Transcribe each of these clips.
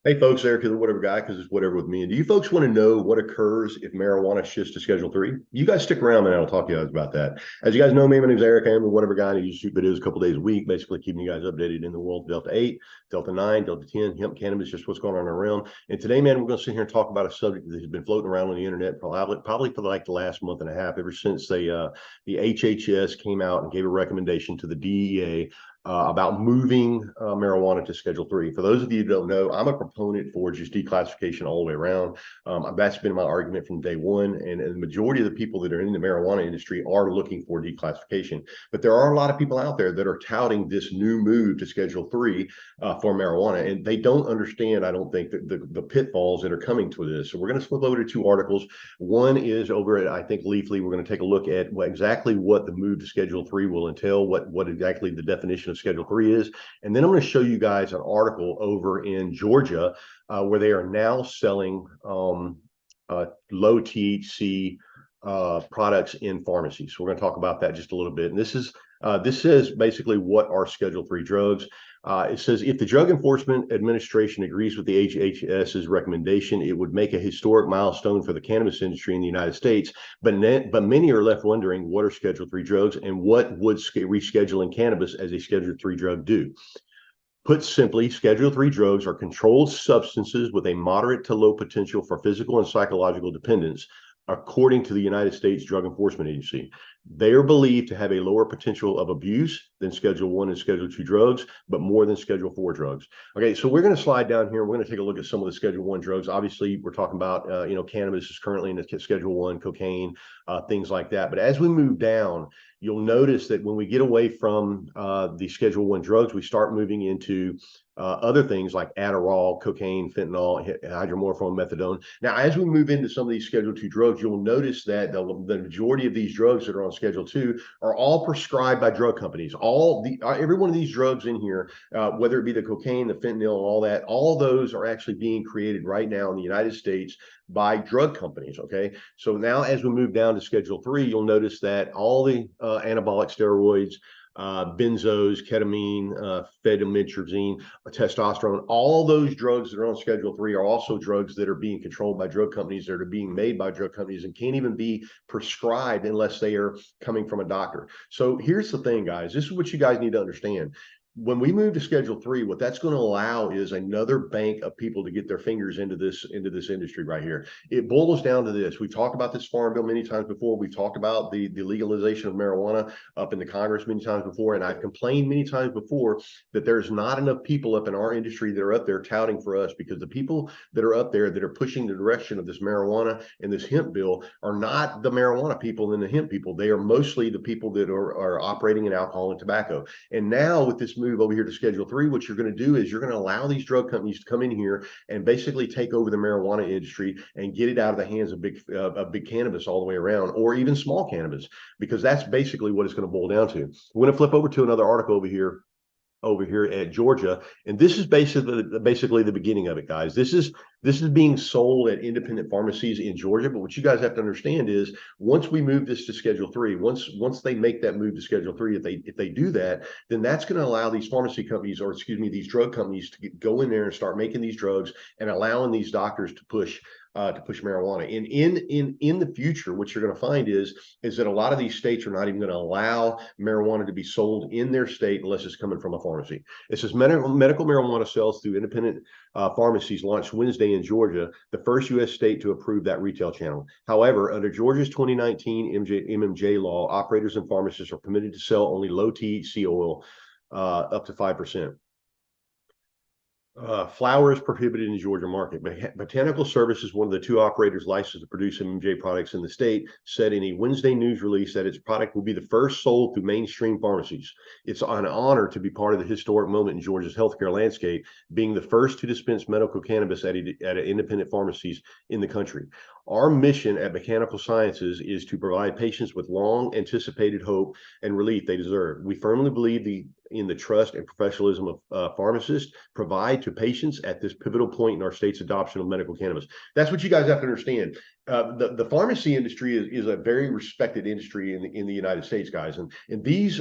Hey folks, Eric is the whatever guy because it's whatever with me. And do you folks want to know what occurs if marijuana shifts to Schedule 3? You guys stick around and I'll talk to you guys about that. As you guys know me, my name is Eric. I am the whatever guy and I use shoot videos a couple days a week, basically keeping you guys updated in the world of Delta 8, Delta 9, Delta 10, hemp cannabis, just what's going on around. And today, man, we're going to sit here and talk about a subject that has been floating around on the internet probably for like the last month and a half, ever since the HHS came out and gave a recommendation to the DEA about moving marijuana to Schedule 3. For those of you who don't know, I'm a proponent for just declassification all the way around. That's been my argument from day one. And the majority of the people that are in the marijuana industry are looking for declassification. But there are a lot of people out there that are touting this new move to Schedule 3 for marijuana. And they don't understand, I don't think, the pitfalls that are coming to this. So we're going to flip over to two articles. One is over at, I think, Leafly. We're going to take a look at exactly what the move to Schedule 3 will entail, what exactly the definition of Schedule 3 is. And then I'm going to show you guys an article over in Georgia where they are now selling low THC products in pharmacies. So we're going to talk about that just a little bit. And this says basically what are Schedule 3 drugs. It says if the Drug Enforcement Administration agrees with the HHS's recommendation, it would make a historic milestone for the cannabis industry in the United States. But many are left wondering what are Schedule 3 drugs and what would rescheduling cannabis as a Schedule 3 drug do? Put simply, Schedule 3 drugs are controlled substances with a moderate to low potential for physical and psychological dependence, according to the United States Drug Enforcement Agency. They are believed to have a lower potential of abuse than Schedule 1 and Schedule 2 drugs, but more than Schedule 4 drugs. Okay, so we're going to slide down here. We're going to take a look at some of the Schedule 1 drugs. Obviously, we're talking about, cannabis is currently in the Schedule 1, cocaine, things like that. But as we move down, you'll notice that when we get away from the Schedule 1 drugs, we start moving into other things like Adderall, cocaine, fentanyl, hydromorphone, methadone. Now, as we move into some of these Schedule 2 drugs, you'll notice that the majority of these drugs that are on Schedule 2 are all prescribed by drug companies. Every one of these drugs in here, whether it be the cocaine, the fentanyl, and all that, all those are actually being created right now in the United States by drug companies. Okay, so now as we move down to Schedule 3, you'll notice that all the anabolic steroids, benzos, ketamine, phenylmetrazine, testosterone, all those drugs that are on Schedule 3 are also drugs that are being controlled by drug companies, that are being made by drug companies and can't even be prescribed unless they are coming from a doctor. So here's the thing, guys. This is what you guys need to understand. When we move to Schedule 3, what that's going to allow is another bank of people to get their fingers into this industry right here. It boils down to this. We've talked about this farm bill many times before. We've talked about the legalization of marijuana up in the Congress many times before. And I've complained many times before that there's not enough people up in our industry that are up there touting for us, because the people that are up there that are pushing the direction of this marijuana and this hemp bill are not the marijuana people and the hemp people. They are mostly the people that are operating in alcohol and tobacco. And now with this move over here to Schedule 3, what you're going to do is you're going to allow these drug companies to come in here and basically take over the marijuana industry and get it out of the hands of big cannabis all the way around, or even small cannabis, because that's basically what it's going to boil down to. We're going to flip over to another article over here at Georgia, and this is basically the beginning of it, guys. This is being sold at independent pharmacies in Georgia. But what you guys have to understand is once we move this to Schedule 3, once they make that move to Schedule 3, if they do that, then that's going to allow these pharmacy companies, or excuse me, these drug companies to go in there and start making these drugs and allowing these doctors to push marijuana. And in the future, what you're going to find is that a lot of these states are not even going to allow marijuana to be sold in their state unless it's coming from a pharmacy. It says medical marijuana sales through independent pharmacies launched Wednesday in Georgia, the first U.S. state to approve that retail channel. However, under Georgia's 2019 MMJ law, operators and pharmacists are permitted to sell only low THC oil up to 5%. Flower is prohibited in the Georgia market. Botanical Services, one of the two operators licensed to produce MMJ products in the state, said in a Wednesday news release that its product will be the first sold through mainstream pharmacies. It's an honor to be part of the historic moment in Georgia's healthcare landscape, being the first to dispense medical cannabis at independent pharmacies in the country. Our mission at Botanical Sciences is to provide patients with long anticipated hope and relief they deserve. We firmly believe in the trust and professionalism of pharmacists provide to patients at this pivotal point in our state's adoption of medical cannabis. That's what you guys have to understand. The pharmacy industry is a very respected industry in the United States, guys. And these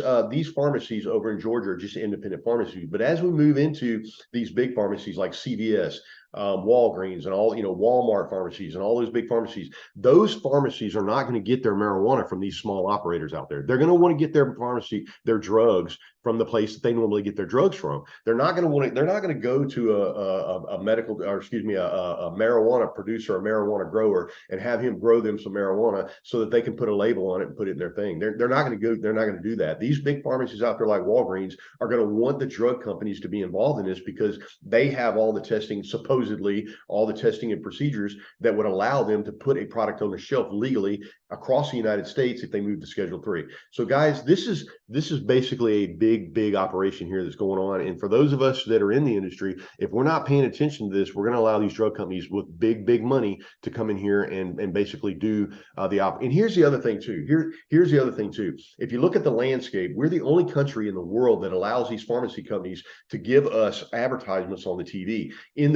pharmacies over in Georgia are just independent pharmacies. But as we move into these big pharmacies like CVS, Walgreens and all, Walmart pharmacies and all those big pharmacies. Those pharmacies are not going to get their marijuana from these small operators out there. They're going to want to get their drugs from the place that they normally get their drugs from. They're not going to go to a medical, or excuse me, a marijuana producer, a marijuana grower, and have him grow them some marijuana so that they can put a label on it and put it in their thing. They're not going to do that. These big pharmacies out there like Walgreens are going to want the drug companies to be involved in this because they have all the testing, supposedly all the testing and procedures that would allow them to put a product on the shelf legally across the United States if they move to Schedule 3. So guys, this is basically a big operation here that's going on. And for those of us that are in the industry, if we're not paying attention to this, we're going to allow these drug companies with big money to come in here and basically do and here's the other thing too. Here's the other thing too. If you look at the landscape, we're the only country in the world that allows these pharmacy companies to give us advertisements on the TV. In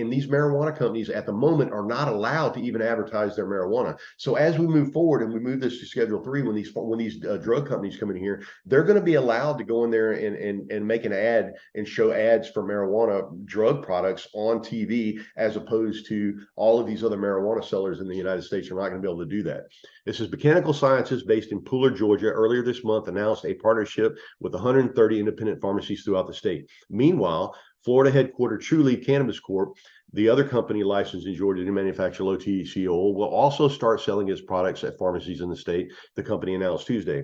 these marijuana companies at the moment are not allowed to even advertise their marijuana. So as we move forward and we move this to Schedule 3, when these drug companies come in here, they're going to be allowed to go in there and make an ad and show ads for marijuana drug products on TV, as opposed to all of these other marijuana sellers in the United States are not going to be able to do that. This is Botanical Sciences, based in Pooler, Georgia, earlier this month announced a partnership with 130 independent pharmacies throughout the state. Meanwhile, Florida headquartered Trulieve Cannabis Corp., the other company licensed in Georgia to manufacture low THC-O, will also start selling its products at pharmacies in the state, the company announced Tuesday.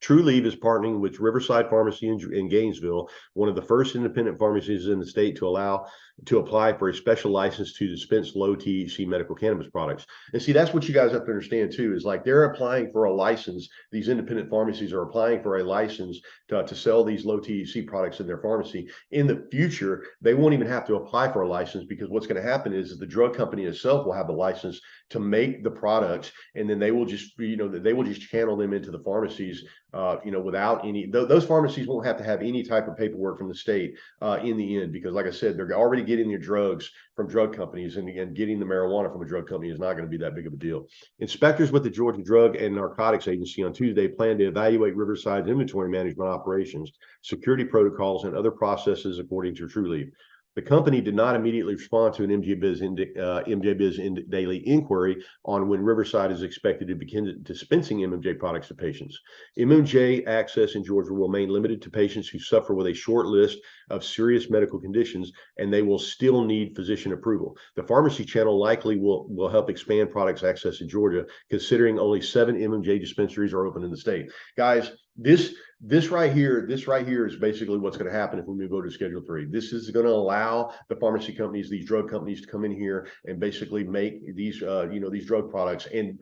Trulieve is partnering with Riverside Pharmacy in Gainesville, one of the first independent pharmacies in the state to apply for a special license to dispense low THC medical cannabis products. And see, that's what you guys have to understand too, is like they're applying for a license. These independent pharmacies are applying for a license to sell these low THC products in their pharmacy. In the future, they won't even have to apply for a license, because what's going to happen is that the drug company itself will have the license to make the products, and then they will just, channel them into the pharmacies, without any, those pharmacies won't have to have any type of paperwork from the state in the end, because like I said, they're already getting their drugs from drug companies, and again, getting the marijuana from a drug company is not going to be that big of a deal. Inspectors with the Georgia Drug and Narcotics Agency on Tuesday plan to evaluate Riverside's inventory management operations, security protocols, and other processes, according to Trulieve. The company did not immediately respond to an MJ Daily inquiry on when Riverside is expected to begin dispensing MMJ products to patients. MMJ access in Georgia will remain limited to patients who suffer with a short list of serious medical conditions, and they will still need physician approval. The pharmacy channel likely will help expand products access in Georgia, considering only 7 MMJ dispensaries are open in the state. Guys, this right here is basically what's going to happen if we move over to Schedule 3. This is going to allow the pharmacy companies, these drug companies, to come in here and basically make these these drug products. And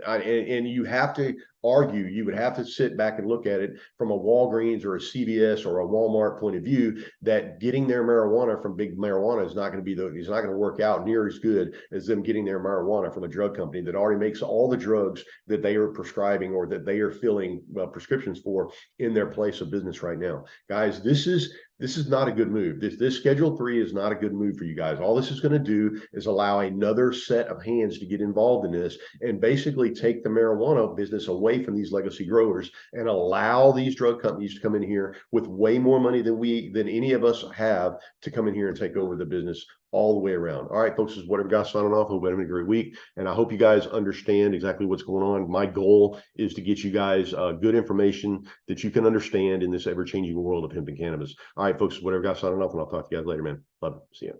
you have to argue, you would have to sit back and look at it from a Walgreens or a CVS or a Walmart point of view, that getting their marijuana from big marijuana is not going to work out near as good as them getting their marijuana from a drug company that already makes all the drugs that they are prescribing or that they are filling prescriptions for in their place of business right now. Guys, this is not a good move. This Schedule 3 is not a good move for you guys. All this is going to do is allow another set of hands to get involved in this and basically take the marijuana business away from these legacy growers and allow these drug companies to come in here with way more money than any of us have to come in here and take over the business all the way around. All right, folks, this is Whatever signing off. Hope you're having a great week, and I hope you guys understand exactly what's going on. My goal is to get you guys good information that you can understand in this ever-changing world of hemp and cannabis. All right, folks, Whatever signing off, and I'll talk to you guys later, man. Love you. See ya.